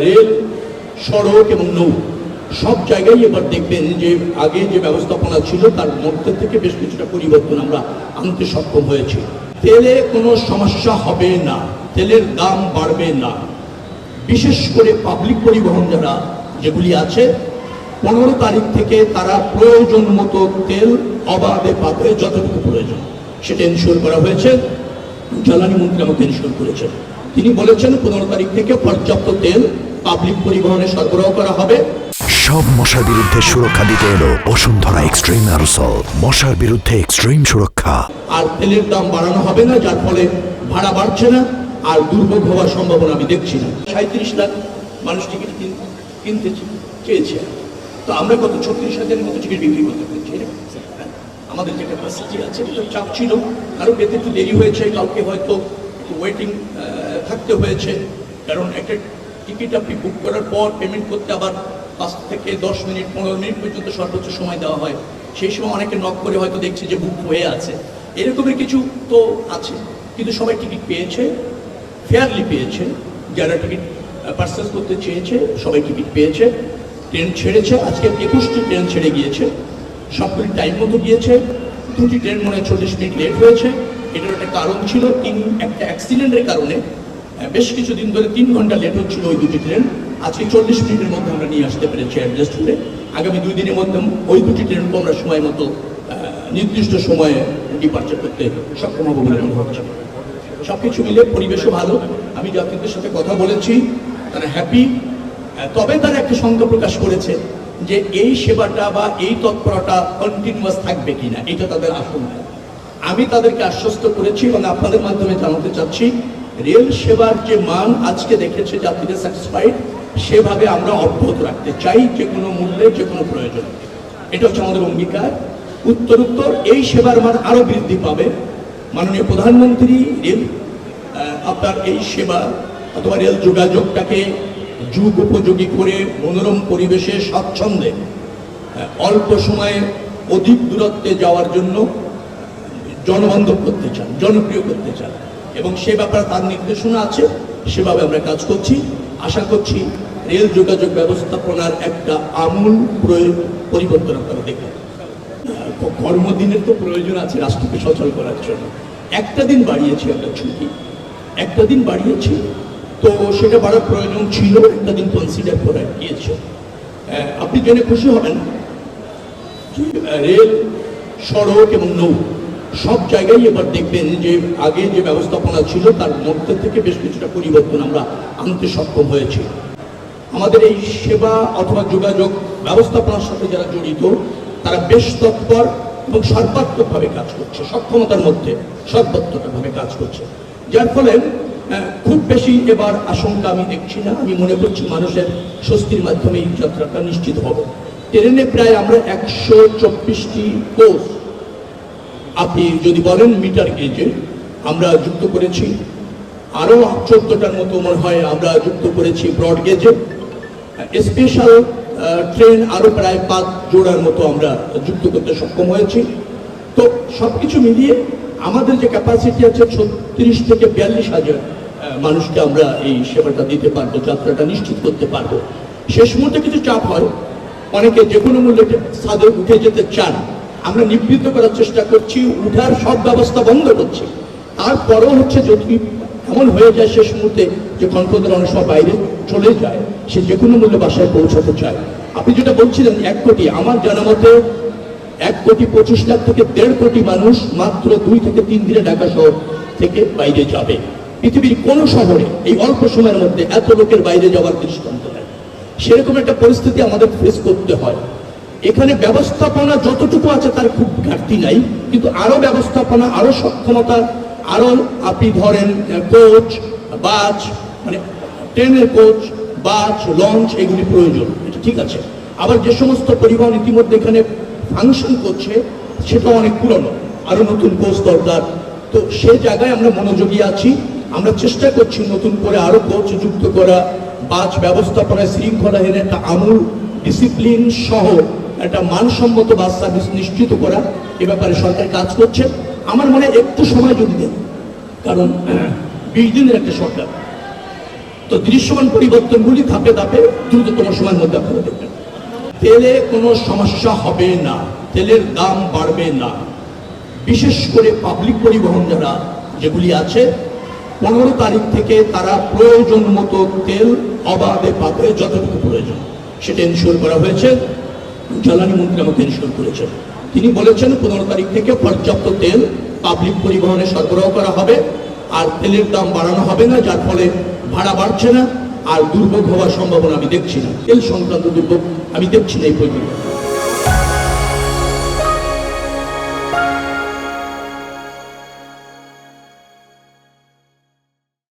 Rail, সড়ক এবং নৌ সব জায়গায় এবার দেখবেন যে আগে যে ব্যবস্থাপনা ছিল তার মধ্যে থেকে বেশ কিছুটা পরিবর্তন আমরা আনতে সক্ষম হয়েছি। তেলে কোনো সমস্যা হবে না, তেলের দাম বাড়বে না। বিশেষ করে পাবলিক পরিবহন যারা যেগুলি আছে 15 তারিখ থেকে তারা প্রয়োজন মতো তেল অবাধে পাবে, যতটুকু প্রয়োজন সেটা এনশিওর করা হয়েছে। জ্বালানি মন্ত্রী আমাকে এনশিওর করেছেন, তিনি বলেছেন 15 তারিখ থেকে পর্যাপ্ত তেল পাবলিক পরিবহনে সরবরাহ করা হবে। সব মশার বিরুদ্ধে সুরক্ষা দিতে এলো বসুন্ধরা এক্সট্রিম অ্যারোসল, মশার বিরুদ্ধে এক্সট্রিম সুরক্ষা। আর তেলের দাম বাড়ানো হবে না, যার ফলে ভাড়া বাড়ছে না আর দুর্ভোগ হওয়ার সম্ভাবনা আমি দেখছি না। 37 লাখ মানুষ টিকিট কিনতে চেয়েছে, তো আমরা কত 36,000-এর মতো টিকিট বিক্রি করতে পেরেছি। আমাদের যে ক্যাপাসিটি আছে চাপ ছিল, কারণ পেতে একটু দেরি হয়েছে, কাউকে হয়তো ওয়েটিং থাকতে হয়েছে, কারণ একটা টিকিট আপনি বুক করার পর পেমেন্ট করতে আবার 5 থেকে 10 মিনিট 15 মিনিট পর্যন্ত সর্বোচ্চ সময় দেওয়া হয়। সেই সময় অনেকে নক করে হয়তো দেখছে যে বুক হয়ে আছে, এরকমের কিছু তো আছে। কিন্তু সবাই টিকিট পেয়েছে, ফেয়ারলি পেয়েছে। যারা টিকিট পারচেস করতে চেয়েছে সবাই টিকিট পেয়েছে। ট্রেন ছেড়েছে, আজকে 21টি ট্রেন ছেড়ে গিয়েছে, সবগুলি টাইম মতো গিয়েছে। 2টি ট্রেন মনে হয় 40 মিনিট লেট হয়েছে। এটার একটা কারণ ছিল, একটা অ্যাক্সিডেন্টের কারণে বেশ কিছুদিন ধরে 3 ঘন্টা লেট হচ্ছিল ওই 2টি ট্রেন। আজকে 40 মিনিটের মধ্যে আমরা নিয়ে আসতে পেরেছি অ্যাডজাস্ট করে। আগামী 2 দিনের মধ্যে ওই 2টি ট্রেনকে আমরা সময় মতো নির্দিষ্ট সময়ে ডিপার্চার করতে সক্ষম হবো বলে মনে হচ্ছে। সব কিছু মিলে পরিবেশও ভালো। আমি যাত্রীদের সাথে কথা বলেছি, তারা হ্যাপি। তবে তারা একটা শঙ্কা প্রকাশ করেছে যে এই সেবাটা বা এই তৎপরতা কন্টিনিউয়াস থাকবে কিনা, এটা তাদের আশঙ্কা। আমি তাদেরকে আশ্বস্ত করেছি এবং আপনাদের মাধ্যমে জানাতে চাচ্ছি, রেল সেবার যে মান আজকে দেখেছে যাত্রীরা স্যাটিসফাইড, সেভাবে আমরা অব্যাহত রাখতে চাই, যে কোনো মূল্যে, যে কোনো প্রয়োজন। এটা হচ্ছে আমাদের অঙ্গীকার। উত্তরোত্তর এই সেবার মান আরও বৃদ্ধি পাবে। মাননীয় প্রধানমন্ত্রী রেল আপনার এই সেবা অথবা রেল যোগাযোগটাকে যুগ উপযোগী করে মনোরম পরিবেশে স্বাচ্ছন্দ্যে অল্প সময়ে অধিক দূরত্বে যাওয়ার জন্য জনবান্ধব করতে চান, জনপ্রিয় করতে চান, এবং সে ব্যাপারে তার নির্দেশনা আছে। সেভাবে আমরা কাজ করছি। আশা করছি রেল যোগাযোগ ব্যবস্থাপনার একটা আমূল পরিবর্তন আপনারা দেখবেন। কর্মদিনের তো প্রয়োজন আছে রাষ্ট্রকে সচল করার জন্য। একটা দিন বাড়িয়েছি আমরা ছুটি, একটা দিন বাড়িয়েছি, তো সেটা বাড়ার প্রয়োজন ছিল, একটা দিন কনসিডার করা গিয়েছে। আপনি জেনে খুশি হবেন রেল, সড়ক এবং নৌ সব জায়গায় এবার দেখবেন যে আগে যে ব্যবস্থাপনা ছিল তার মধ্যে থেকে বেশ কিছুটা পরিবর্তন আমরা আনতে সক্ষম হয়েছি। আমাদের এই সেবা অথবা যোগাযোগ ব্যবস্থাপনার সাথে যারা জড়িত তারা বেশ তৎপর এবং সর্বাত্মকভাবে কাজ করছে, সক্ষমতার মধ্যে সর্বাত্মকভাবে কাজ করছে, যার ফলে খুব বেশি এবার আশঙ্কা আমি দেখছি না। আমি মনে করছি মানুষের স্বস্তির মাধ্যমে এই যাত্রাটা নিশ্চিত হবে। ট্রেনে প্রায় আমরা 124টি কোচ, আপনি যদি বলেন মিটার গেজে, আমরা যুক্ত করেছি। আরও 14টার মতো মনে হয় আমরা যুক্ত করেছি ব্রড গেজে। স্পেশাল ট্রেন আরও প্রায় 5 জোড়ার মতো আমরা যুক্ত করতে সক্ষম হয়েছি। তো সব কিছু মিলিয়ে আমাদের যে ক্যাপাসিটি আছে 36 থেকে 42,000 মানুষকে আমরা এই সেবাটা দিতে পারবো, যাত্রাটা নিশ্চিত করতে পারবো। শেষ মুহূর্তে কিছু চাপ হয়, অনেকে যে কোনো মূল্যে ছাদে উঠে যেতে চান, আমরা নিবৃত্ত করার চেষ্টা করছি, উঠার সব ব্যবস্থা বন্ধ করছি। তারপরেও হচ্ছে যদি এমন হয়ে যায় শেষ মুহূর্তে যে কন্ট্রোলের অনেক সময় বাইরে চলে যায়, সে যে কোনো মূল্যে বাসায় পৌঁছাতে চায়। আপনি যেটা বলছিলেন 1 কোটি, আমার জানা মতে 1,25,00,000 থেকে 1.5 কোটি মানুষ মাত্র 2 থেকে 3 দিনে ঢাকা শহর থেকে বাইরে যাবে। পৃথিবীর কোনো শহরে এই অল্প সময়ের মধ্যে এত লোকের বাইরে যাওয়ার দৃষ্টান্ত নেই। সেরকম একটা পরিস্থিতি আমাদের ফেস করতে হয়। এখানে ব্যবস্থাপনা যতটুকু আছে তার খুব ঘাটতি নাই, কিন্তু আরো ব্যবস্থাপনা, আরো সক্ষমতা, আরো আপনি ধরেন কোচ, বাস, মানে ট্রেনের কোচ, বাস, লঞ্চ, এগুলি প্রয়োজন, এটা ঠিক আছে। আবার যে সমস্ত পরিবহন ইতিমধ্যে এখানে ফাংশন করছে সেটা অনেক পুরনো, আরো নতুন কোচ দরকার। তো সে জায়গায় আমরা মনোযোগী আছি। আমরা চেষ্টা করছি নতুন করে আরো কোচ যুক্ত করা, বাস ব্যবস্থাপনায় শৃঙ্খলাহীন একটা আমূল ডিসিপ্লিন সহ একটা মানসম্মত বাস সার্ভিস নিশ্চিত করা, এ ব্যাপারে সরকার কাজ করছে। আমার মনে একটু সময় যদি দেন, কারণ 20 দিনের একটা সরকার, তো দৃশ্যমান পরিবর্তনগুলি ধাপে ধাপে দ্রুততম সময়ের মধ্যে আপনারা দেখবেন। তেলে কোনো সমস্যা হবে না, তেলের দাম বাড়বে না। বিশেষ করে পাবলিক পরিবহন যারা যেগুলি আছে 15 তারিখ থেকে তারা প্রয়োজন মতো তেল অবাধে পাবে, যতটুকু প্রয়োজন সেটা এনশিওর করা হয়েছে। জ্বালানি মন্ত্রী আমাকে এনশিওর করেছেন, তিনি বলেছেন 15 তারিখ থেকে পর্যাপ্ত তেল পাবলিক পরিবহনে সরবরাহ করা হবে, আর তেলের দাম বাড়ানো হবে না, যার ফলে ভাড়া বাড়ছে না, আর দুর্ভোগ হওয়ার সম্ভাবনা আমি দেখছি না। তেল সংক্রান্ত দুর্ভোগ আমি দেখছি না এই পরিস্থিতি।